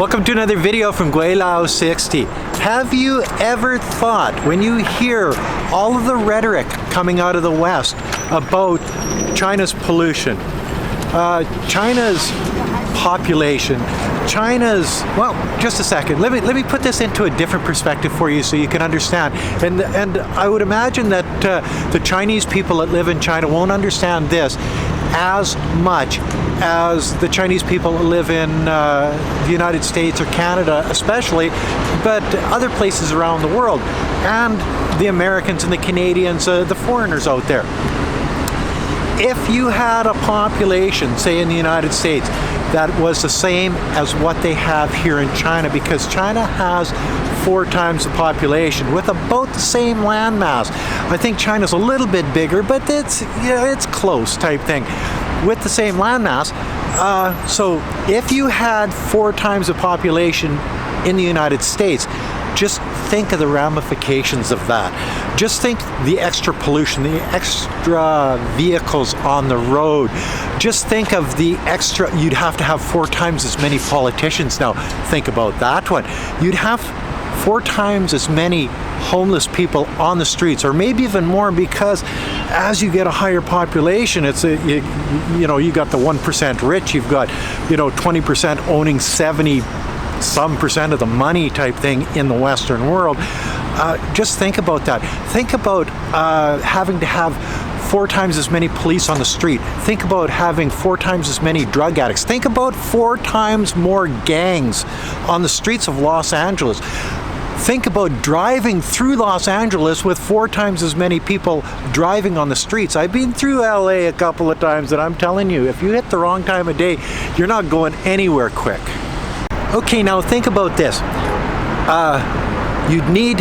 Welcome to another video from Gweilo 60. Have you ever thought, when you hear all of the rhetoric coming out of the West about China's pollution, China's population, well, just a second. Let me put this into a different perspective for you so you can understand. And I would imagine that the Chinese people that live in China won't understand this as much as the Chinese people that live in the United States or Canada especially, but other places around the world, and the Americans and the Canadians, the foreigners out there. If you had a population, say in the United States, that was the same as what they have here in China, because China has 4 times the population with about the same landmass. I think China's a little bit bigger, but it's close type thing with the same landmass. So if you had 4 times the population in the United States, just think of the ramifications of that. Just think the extra pollution, the extra vehicles on the road. Just think of the extra, you'd have to have 4 times as many politicians now. Think about that one. You'd have 4 times as many homeless people on the streets, or maybe even more, because as you get a higher population, it's you got the 1% rich, you've got 20% owning 70% of the money type thing in the Western world. Just think about that. Think about having to have 4 times as many police on the street. Think about having 4 times as many drug addicts. Think about 4 times more gangs on the streets of Los Angeles. Think about driving through Los Angeles with 4 times as many people driving on the streets. I've been through LA a couple of times, and I'm telling you, if you hit the wrong time of day, you're not going anywhere quick. Okay, now think about this. You'd need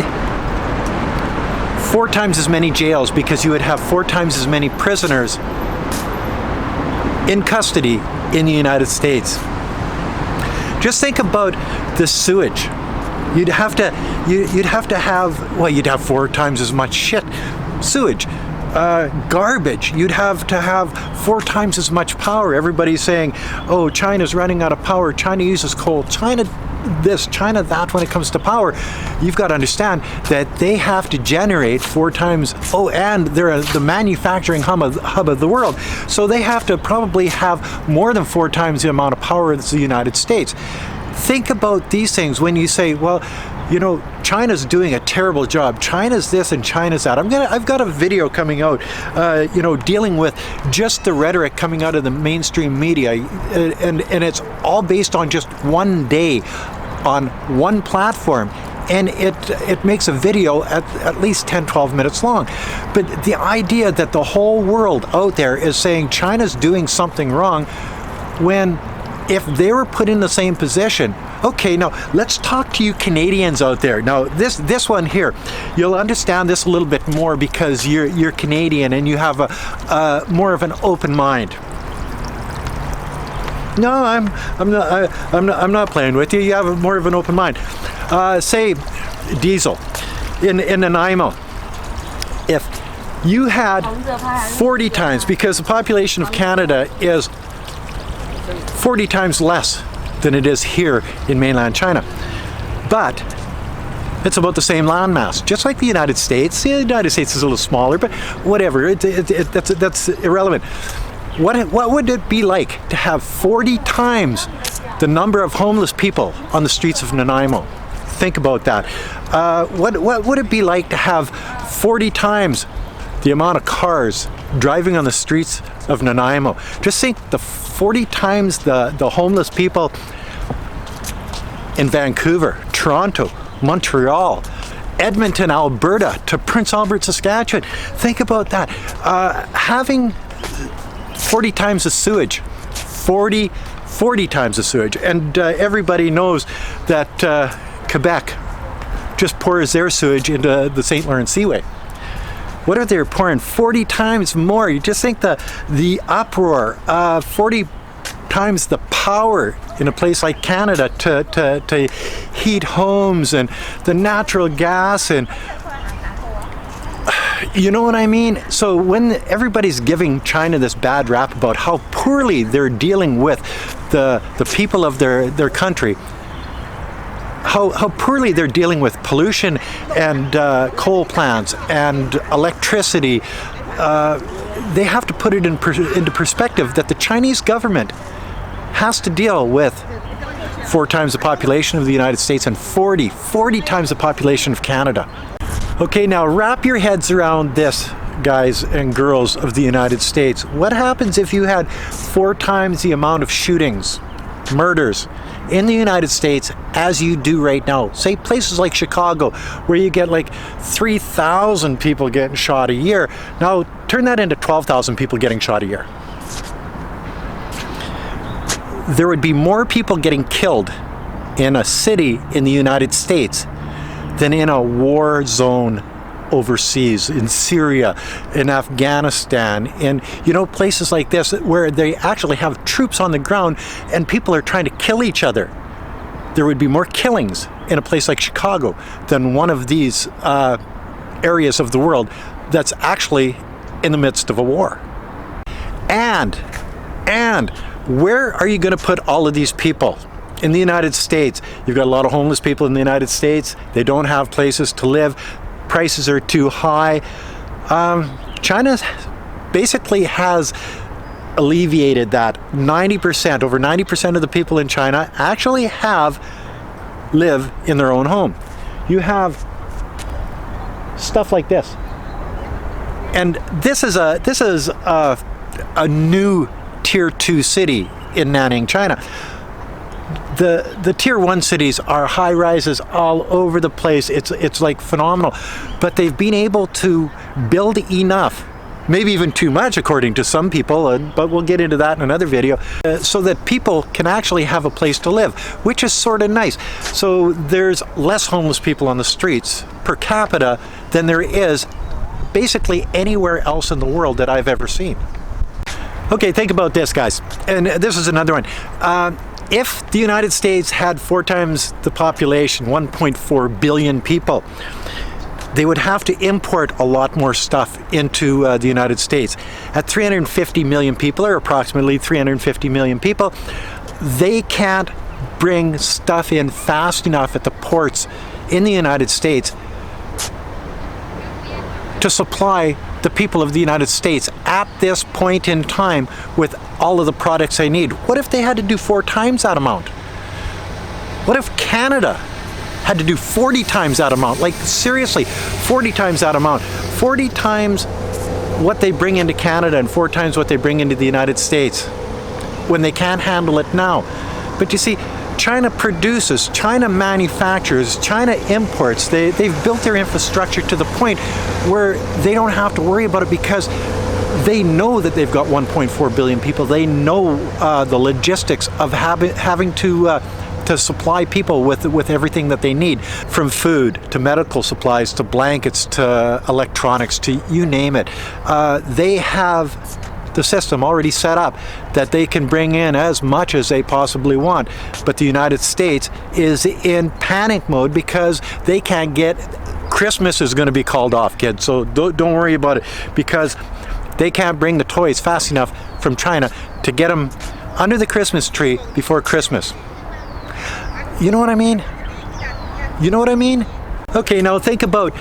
4 times as many jails, because you would have 4 times as many prisoners in custody in the United States. Just think about the sewage. You'd have to have 4 times as much sewage. Garbage. You'd have to have 4 times as much power. Everybody's saying, oh, China's running out of power. China uses coal. China this, China that when it comes to power. You've got to understand that they have to generate 4 times, and they're the manufacturing hub of the world. So they have to probably have more than 4 times the amount of power as the United States. Think about these things when you say, well, China's doing a terrible job. China's this and China's that. I've got a video coming out, dealing with just the rhetoric coming out of the mainstream media, and it's all based on just one day on one platform. And it makes a video at least 10-12 minutes long. But the idea that the whole world out there is saying China's doing something wrong, when if they were put in the same position. Okay, now let's talk to you Canadians out there. Now this one here, you'll understand this a little bit more because you're Canadian and you have a more of an open mind. No, I'm not playing with you. You have more of an open mind. Say diesel in Nanaimo. If you had 40 times, because the population of Canada is 40 times less than it is here in mainland China, but it's about the same landmass, just like the United States. The United States is a little smaller, but whatever. That's irrelevant. What would it be like to have 40 times the number of homeless people on the streets of Nanaimo? Think about that. What would it be like to have 40 times the amount of cars driving on the streets of Nanaimo? Just think the 40 times the homeless people in Vancouver, Toronto, Montreal, Edmonton, Alberta, to Prince Albert, Saskatchewan. Think about that. Having 40 times the sewage, 40 times the sewage. And everybody knows that Quebec just pours their sewage into the St. Lawrence Seaway. What if they're pouring 40 times more? You just think the uproar, 40 times the power in a place like Canada to heat homes, and the natural gas, and you know what I mean? So when everybody's giving China this bad rap about how poorly they're dealing with the people of their country, how poorly they're dealing with pollution and coal plants and electricity. They have to put it into perspective that the Chinese government has to deal with 4 times the population of the United States and 40 times the population of Canada. Okay, now wrap your heads around this, guys and girls of the United States. What happens if you had 4 times the amount of shootings, murders in the United States as you do right now? Say places like Chicago, where you get like 3,000 people getting shot a year. Now turn that into 12,000 people getting shot a year. There would be more people getting killed in a city in the United States than in a war zone overseas, in Syria, in Afghanistan, in places like this where they actually have troops on the ground and people are trying to kill each other. There would be more killings in a place like Chicago than one of these areas of the world that's actually in the midst of a war. And where are you going to put all of these people? In the United States, you've got a lot of homeless people in the United States. They don't have places to live. Prices are too high. China basically has alleviated that. Over 90% of the people in China actually live in their own home. You have stuff like this. And this is a new Tier 2 city in Nanning, China. The Tier 1 cities are high rises all over the place. It's like phenomenal. But they've been able to build enough, maybe even too much according to some people, but we'll get into that in another video, so that people can actually have a place to live, which is sort of nice. So there's less homeless people on the streets per capita than there is basically anywhere else in the world that I've ever seen. Okay, think about this, guys. And this is another one. If the United States had 4 times the population, 1.4 billion people, they would have to import a lot more stuff into the United States. At 350 million people, or approximately 350 million people, they can't bring stuff in fast enough at the ports in the United States to supply the people of the United States at this point in time with all of the products they need. What if they had to do 4 times that amount? What if Canada had to do 40 times that amount? Like seriously, 40 times that amount. 40 times what they bring into Canada and 4 times what they bring into the United States when they can't handle it now. But you see, China produces, China manufactures, China imports. They've built their infrastructure to the point where they don't have to worry about it because they know that they've got 1.4 billion people. They know the logistics of having to supply people with everything that they need, from food to medical supplies to blankets to electronics to you name it. They have the system already set up that they can bring in as much as they possibly want. But the United States is in panic mode because they can't get, Christmas is going to be called off, kids, so don't worry about it, because they can't bring the toys fast enough from China to get them under the Christmas tree before Christmas. You know what I mean? You know what I mean? Okay, now think about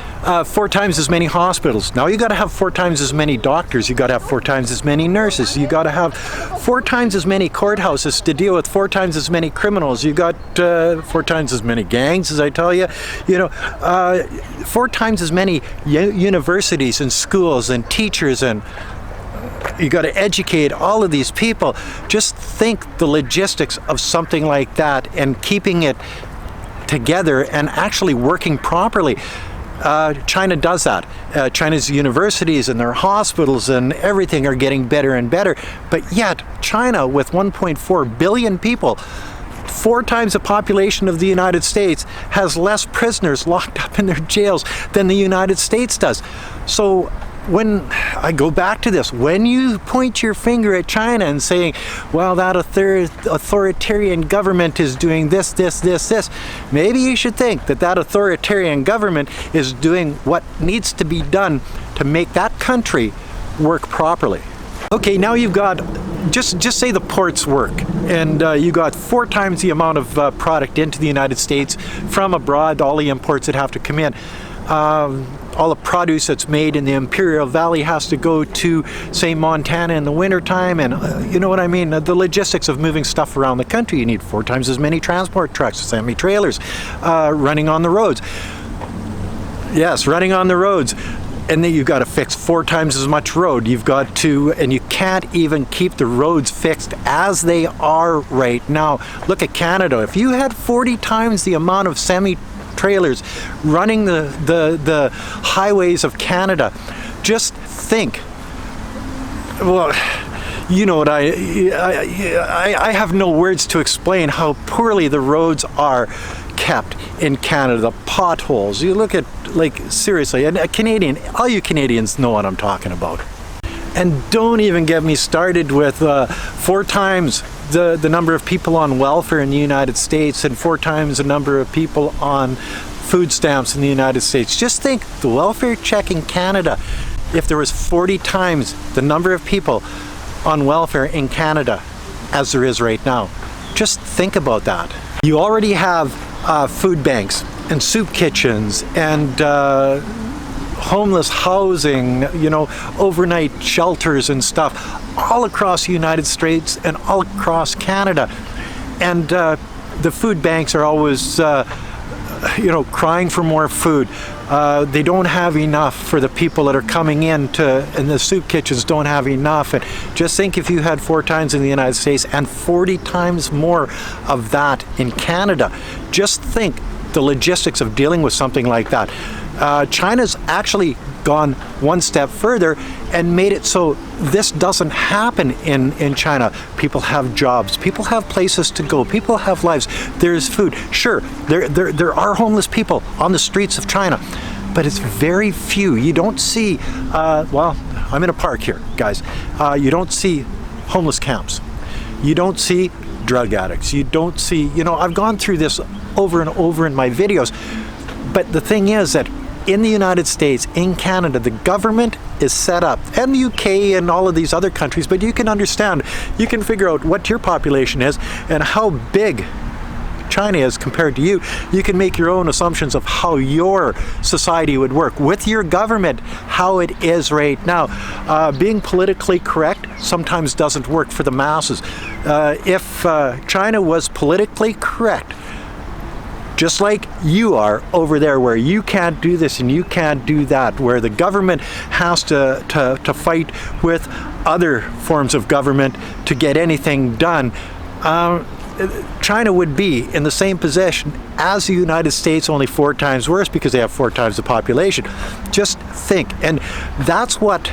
4 times as many hospitals. Now you got to have 4 times as many doctors. You got to have 4 times as many nurses. You got to have 4 times as many courthouses to deal with 4 times as many criminals. You got 4 times as many gangs, as I tell you. 4 times as many universities and schools and teachers, and you got to educate all of these people. Just think the logistics of something like that and keeping it together and actually working properly. China does that. China's universities and their hospitals and everything are getting better and better. But yet, China, with 1.4 billion people, 4 times the population of the United States, has less prisoners locked up in their jails than the United States does. So when I go back to this, when you point your finger at China and saying, well, that authoritarian government is doing this, maybe you should think that that authoritarian government is doing what needs to be done to make that country work properly. Okay, now you've got just say the ports work, and you got 4 times the amount of product into the United States from abroad, all the imports that have to come in. All the produce that's made in the Imperial Valley has to go to, say, Montana in the wintertime, and you know what I mean? The logistics of moving stuff around the country, you need 4 times as many transport trucks, semi-trailers, running on the roads. Yes, running on the roads. And then you've got to fix 4 times as much road. You've got to, and you can't even keep the roads fixed as they are right now. Look at Canada. If you had 40 times the amount of semi-trailers running the highways of Canada, just think. Well, you know what, I have no words to explain how poorly the roads are kept in Canada. The potholes, you look at, like, seriously, and a Canadian, all you Canadians know what I'm talking about. And don't even get me started with 4 times the number of people on welfare in the United States and 4 times the number of people on food stamps in the United States. Just think, the welfare check in Canada, if there was 40 times the number of people on welfare in Canada as there is right now. Just think about that. You already have food banks and soup kitchens and homeless housing, you know, overnight shelters and stuff all across the United States and all across Canada. And the food banks are always, you know, crying for more food. They don't have enough for the people that are coming in and the soup kitchens don't have enough. And just think, if you had 4 times in the United States and 40 times more of that in Canada, just think the logistics of dealing with something like that. China's actually gone one step further and made it so this doesn't happen in China. People have jobs, people have places to go, people have lives, there's food. Sure, there are homeless people on the streets of China, but it's very few. You don't see, well, I'm in a park here, guys. You don't see homeless camps. You don't see drug addicts. You don't see, you know, I've gone through this over and over in my videos, but the thing is that in the United States, in Canada, the government is set up, and the UK and all of these other countries, but you can understand, you can figure out what your population is and how big China is compared to you. You can make your own assumptions of how your society would work with your government, how it is right now. Being politically correct sometimes doesn't work for the masses. If China was politically correct, just like you are over there, where you can't do this and you can't do that, where the government has to fight with other forms of government to get anything done, China would be in the same position as the United States, only 4 times worse, because they have 4 times the population. Just think, and that's what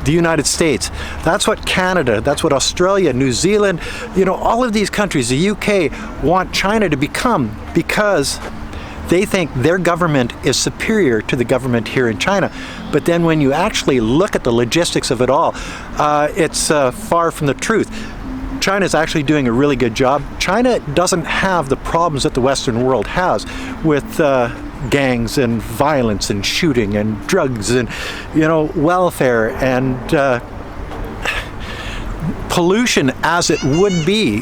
the United States, that's what Canada, that's what Australia, New Zealand, you know, all of these countries, the UK, want China to become, because they think their government is superior to the government here in China. But then when you actually look at the logistics of it all, it's far from the truth. China is actually doing a really good job. China doesn't have the problems that the Western world has with gangs and violence and shooting and drugs and, you know, welfare and pollution as it would be.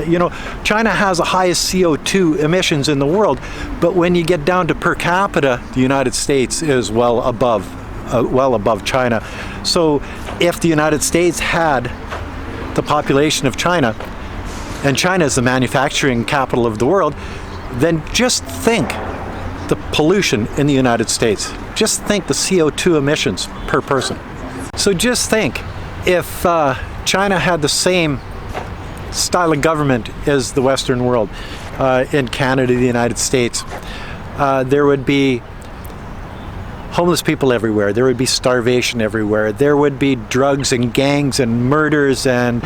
You know, China has the highest CO2 emissions in the world, but when you get down to per capita, the United States is well above China. So if the United States had the population of China, and China is the manufacturing capital of the world, then just think the pollution in the United States. Just think the CO2 emissions per person. So just think, if China had the same style of government as the Western world, in Canada, the United States, there would be homeless people everywhere. There would be starvation everywhere. There would be drugs and gangs and murders and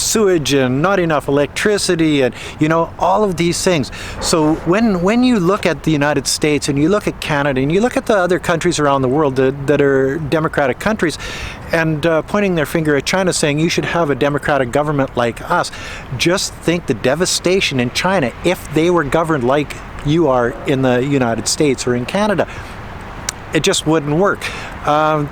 sewage and not enough electricity and, you know, all of these things. So when you look at the United States and you look at Canada and you look at the other countries around the world that are democratic countries and pointing their finger at China saying you should have a democratic government like us, just think the devastation in China if they were governed like you are in the United States or in Canada. It just wouldn't work. The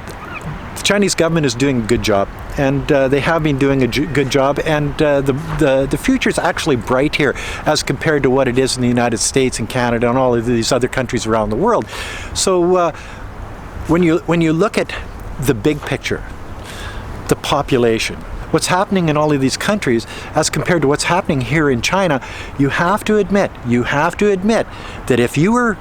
Chinese government is doing a good job, and they have been doing a good job, and the future is actually bright here as compared to what it is in the United States and Canada and all of these other countries around the world. So when you look at the big picture, the population, what's happening in all of these countries as compared to what's happening here in China, you have to admit that if you were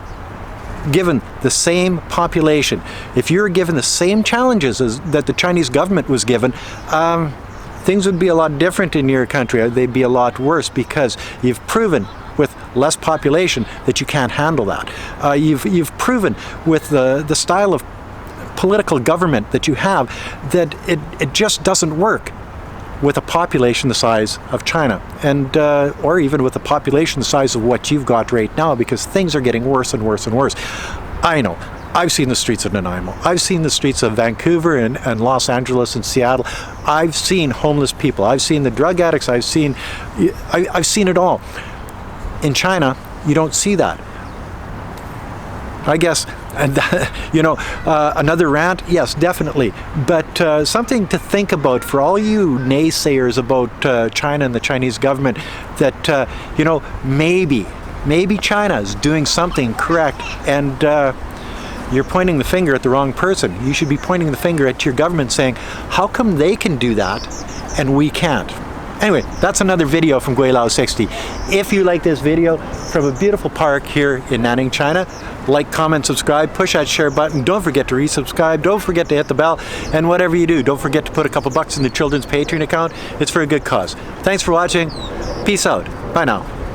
given the same population, if you were given the same challenges as that the Chinese government was given, things would be a lot different in your country. They'd be a lot worse, because you've proven with less population that you can't handle that. You've proven with the style of political government that you have that it just doesn't work with a population the size of China, and or even with a population the size of what you've got right now, because things are getting worse and worse and worse. I know. I've seen the streets of Nanaimo. I've seen the streets of Vancouver and Los Angeles and Seattle. I've seen homeless people. I've seen the drug addicts. I've seen it all. In China, you don't see that. I guess, another rant, yes, definitely. But something to think about for all you naysayers about China and the Chinese government, that, maybe China is doing something correct, and you're pointing the finger at the wrong person. You should be pointing the finger at your government saying, how come they can do that and we can't? Anyway, that's another video from Gweilo 60. If you like this video from a beautiful park here in Nanning, China, like, comment, subscribe, push that share button. Don't forget to resubscribe. Don't forget to hit the bell. And whatever you do, don't forget to put a couple bucks in the children's Patreon account. It's for a good cause. Thanks for watching. Peace out. Bye now.